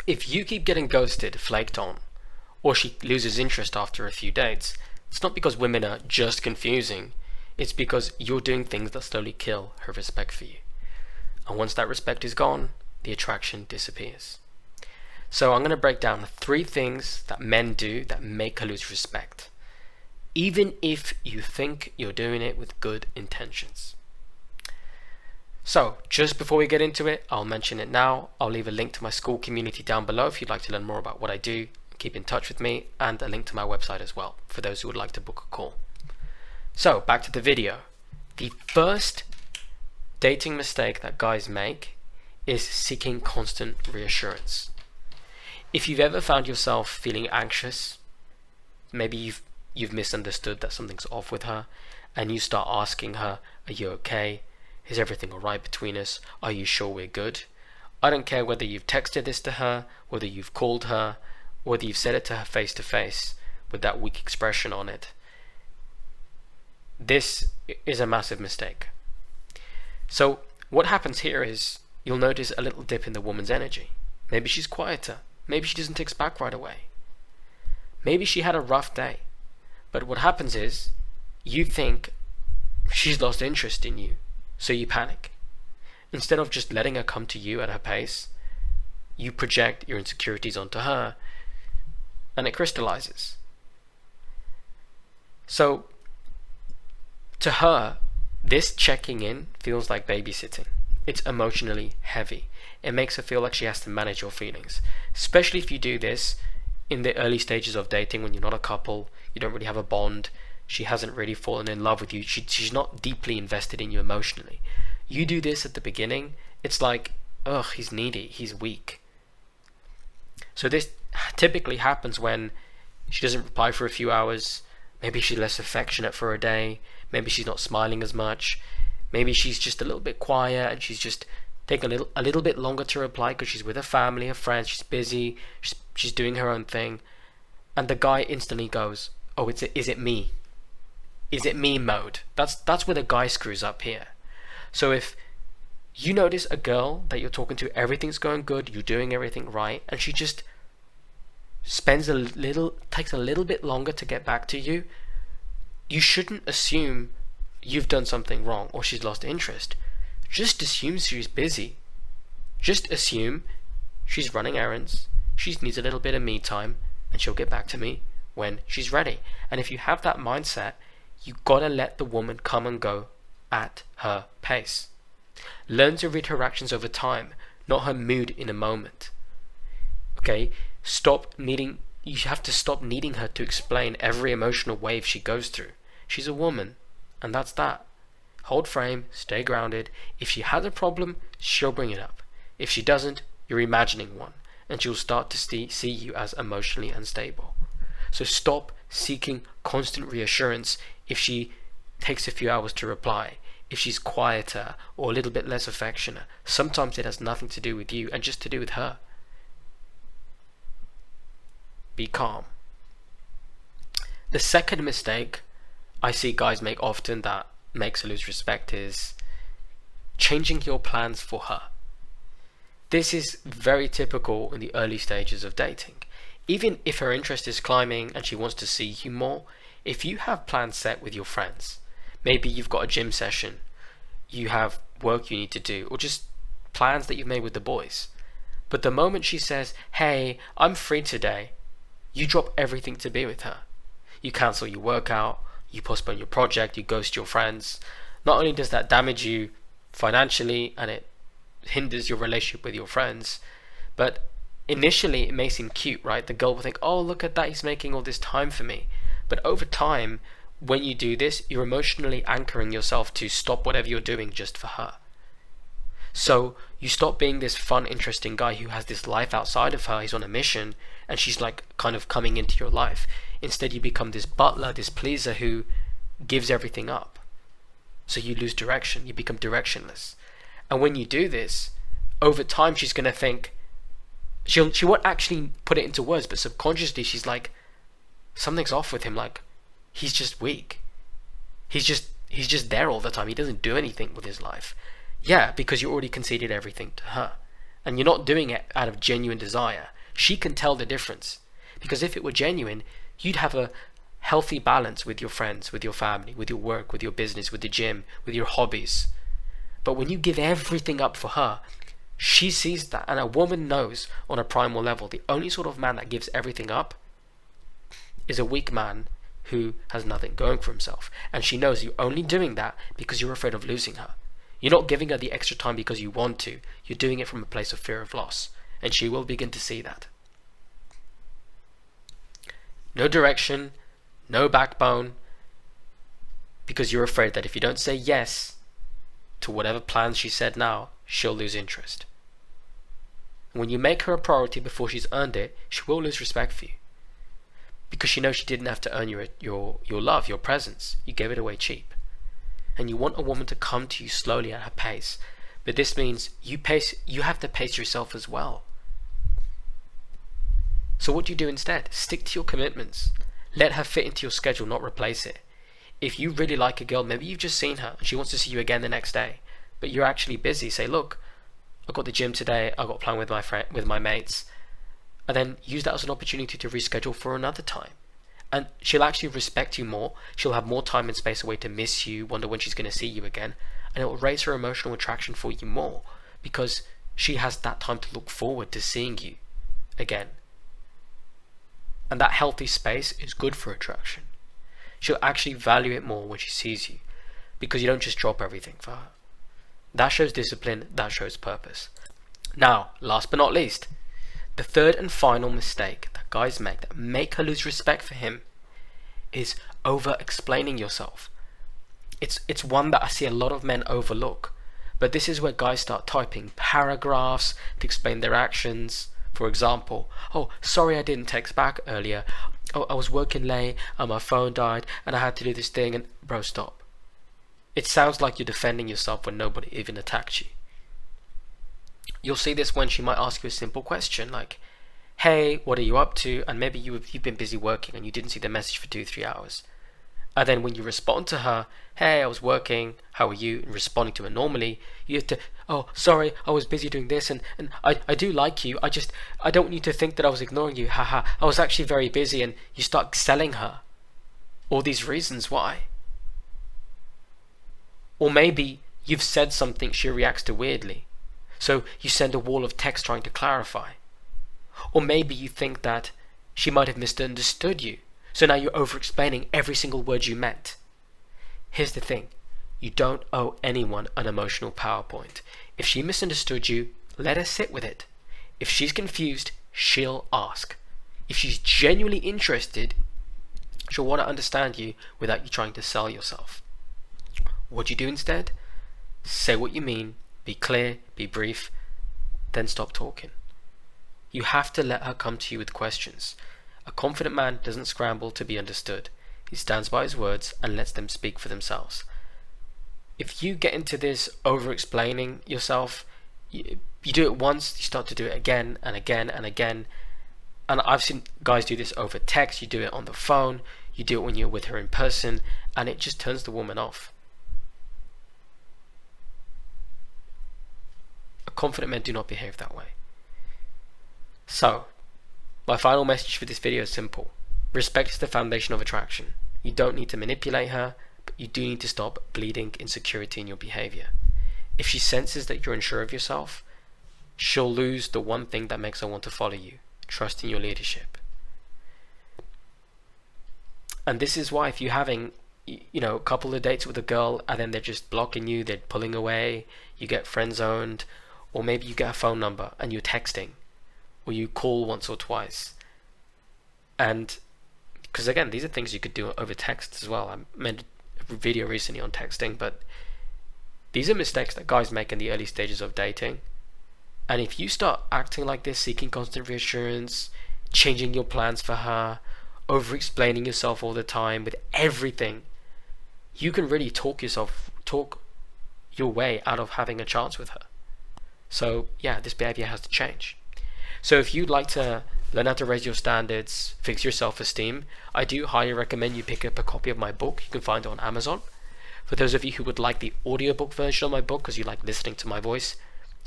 If you keep getting ghosted, flaked on, or she loses interest after a few dates, it's not because women are just confusing, it's because you're doing things that slowly kill her respect for you. And once that respect is gone, the attraction disappears. So I'm going to break down 3 things that men do that make her lose respect, even if you think you're doing it with good intentions. So, just before we get into it, I'll mention it now. I'll leave a link to my school community down below if you'd like to learn more about what I do. Keep in touch with me, and a link to my website as well for those who would like to book a call. So, back to the video. The first dating mistake that guys make is seeking constant reassurance. If you've ever found yourself feeling anxious, maybe you've misunderstood that something's off with her, and you start asking her, "Are you okay? Is everything alright between us? Are you sure we're good?" I don't care whether you've texted this to her, whether you've called her, whether you've said it to her face to face with that weak expression on it. This is a massive mistake. So what happens here is you'll notice a little dip in the woman's energy. Maybe she's quieter. Maybe she doesn't text back right away. Maybe she had a rough day. But what happens is you think she's lost interest in you. So you panic. Instead of just letting her come to you at her pace, you project your insecurities onto her, and it crystallizes. So, to her, this checking in feels like babysitting. It's emotionally heavy. It makes her feel like she has to manage your feelings. Especially if you do this in the early stages of dating when you're not a couple, you don't really have a bond, she hasn't really fallen in love with you, she's not deeply invested in you emotionally. You do this at the beginning, it's like, ugh, he's needy, he's weak. So this typically happens when she doesn't reply for a few hours, maybe she's less affectionate for a day, maybe she's not smiling as much, maybe she's just a little bit quiet and she's just taking a little bit longer to reply because she's with her family, her friends, she's busy, she's doing her own thing, and the guy instantly goes, "Oh, is it me? Is it me mode?" That's where the guy screws up here. So if you notice a girl that you're talking to, everything's going good, you're doing everything right, and she just takes a little bit longer to get back to you, you shouldn't assume you've done something wrong or she's lost interest. Just assume she's busy. Just assume she's running errands, she needs a little bit of me time, and she'll get back to me when she's ready. And if you have that mindset, you gotta let the woman come and go at her pace. Learn to read her actions over time, not her mood in a moment. Okay? You have to stop needing her to explain every emotional wave she goes through. She's a woman, and that's that. Hold frame, stay grounded. If she has a problem, she'll bring it up. If she doesn't, you're imagining one, and she'll start to see you as emotionally unstable. So stop seeking constant reassurance if she takes a few hours to reply, if she's quieter or a little bit less affectionate. Sometimes it has nothing to do with you and just to do with her. Be calm. The second mistake I see guys make often that makes her lose respect is changing your plans for her. This is very typical in the early stages of dating. Even if her interest is climbing and she wants to see you more, if you have plans set with your friends, maybe you've got a gym session, you have work you need to do, or just plans that you've made with the boys, but the moment she says, "Hey, I'm free today," you drop everything to be with her. You cancel your workout, you postpone your project, you ghost your friends. Not only does that damage you financially and it hinders your relationship with your friends, but initially it may seem cute, right? The girl will think, "Oh, look at that, he's making all this time for me." But over time, when you do this, you're emotionally anchoring yourself to stop whatever you're doing just for her. So you stop being this fun, interesting guy who has this life outside of her, he's on a mission, and she's like kind of coming into your life. Instead, you become this butler, this pleaser who gives everything up. So you lose direction, you become directionless. And when you do this, over time she's going to think, she won't actually put it into words, but subconsciously she's like, something's off with him, like he's just weak. He's just there all the time. He doesn't do anything with his life. Yeah, because you already conceded everything to her. And you're not doing it out of genuine desire. She can tell the difference. Because if it were genuine, you'd have a healthy balance with your friends, with your family, with your work, with your business, with the gym, with your hobbies. But when you give everything up for her, she sees that, and a woman knows on a primal level the only sort of man that gives everything up is a weak man who has nothing going for himself. And she knows you're only doing that because you're afraid of losing her. You're not giving her the extra time because you want to. You're doing it from a place of fear of loss. And she will begin to see that. No direction, no backbone, because you're afraid that if you don't say yes to whatever plans she said now, she'll lose interest. When you make her a priority before she's earned it, she will lose respect for you. Because she knows she didn't have to earn your love, your presence. You gave it away cheap. And you want a woman to come to you slowly at her pace. But this means you have to pace yourself as well. So what do you do instead? Stick to your commitments. Let her fit into your schedule, not replace it. If you really like a girl, maybe you've just seen her and she wants to see you again the next day, but you're actually busy. Say, look, I got the gym today, I got a plan with my mates. And then use that as an opportunity to reschedule for another time. And she'll actually respect you more. She'll have more time and space away to miss you, wonder when she's going to see you again. And it will raise her emotional attraction for you more because she has that time to look forward to seeing you again. And that healthy space is good for attraction. She'll actually value it more when she sees you because you don't just drop everything for her. That shows discipline, that shows purpose. Now, last but not least, the third and final mistake that guys make that make her lose respect for him is over-explaining yourself. It's one that I see a lot of men overlook, but this is where guys start typing paragraphs to explain their actions. For example, oh, sorry I didn't text back earlier. Oh, I was working late and my phone died and I had to do this thing. And bro, stop. It sounds like you're defending yourself when nobody even attacked you. You'll see this when she might ask you a simple question like, hey, what are you up to? And maybe you've been busy working and you didn't see the message for 2-3 hours. And then when you respond to her, hey, I was working, how are you? And responding to her normally, you have to, oh, sorry, I was busy doing this and I do like you. I don't want you to think that I was ignoring you. Haha, I was actually very busy. And you start selling her all these reasons why. Or maybe you've said something she reacts to weirdly. So you send a wall of text trying to clarify. Or maybe you think that she might have misunderstood you. So now you're over-explaining every single word you meant. Here's the thing. You don't owe anyone an emotional PowerPoint. If she misunderstood you, let her sit with it. If she's confused, she'll ask. If she's genuinely interested, she'll want to understand you without you trying to sell yourself. What do you do instead? Say what you mean, be clear, be brief, then stop talking. You have to let her come to you with questions. A confident man doesn't scramble to be understood. He stands by his words and lets them speak for themselves. If you get into this over-explaining yourself, you do it once, you start to do it again and again and again. And I've seen guys do this over text, you do it on the phone, you do it when you're with her in person, and it just turns the woman off. Confident men do not behave that way. So, my final message for this video is simple. Respect is the foundation of attraction. You don't need to manipulate her, but you do need to stop bleeding insecurity in your behavior. If she senses that you're unsure of yourself, she'll lose the one thing that makes her want to follow you, trust in your leadership. And this is why if you're having a couple of dates with a girl and then they're just blocking you, they're pulling away, you get friend zoned, or maybe you get a phone number and you're texting, or you call once or twice. And because again, these are things you could do over text as well. I made a video recently on texting, but these are mistakes that guys make in the early stages of dating. And if you start acting like this, seeking constant reassurance, changing your plans for her, over-explaining yourself all the time with everything, you can really talk your way out of having a chance with her. So yeah, this behavior has to change. So if you'd like to learn how to raise your standards, fix your self-esteem, I do highly recommend you pick up a copy of my book. You can find it on Amazon. For those of you who would like the audiobook version of my book because you like listening to my voice,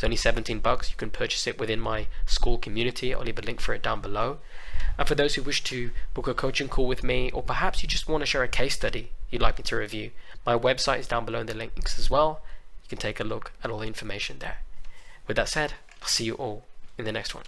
It's only 17 bucks. You can purchase it within my school community. I'll leave a link for it down below. And for those who wish to book a coaching call with me, or perhaps you just want to share a case study you'd like me to review, my website is down below in the links as well. You can take a look at all the information there. With that said, I'll see you all in the next one.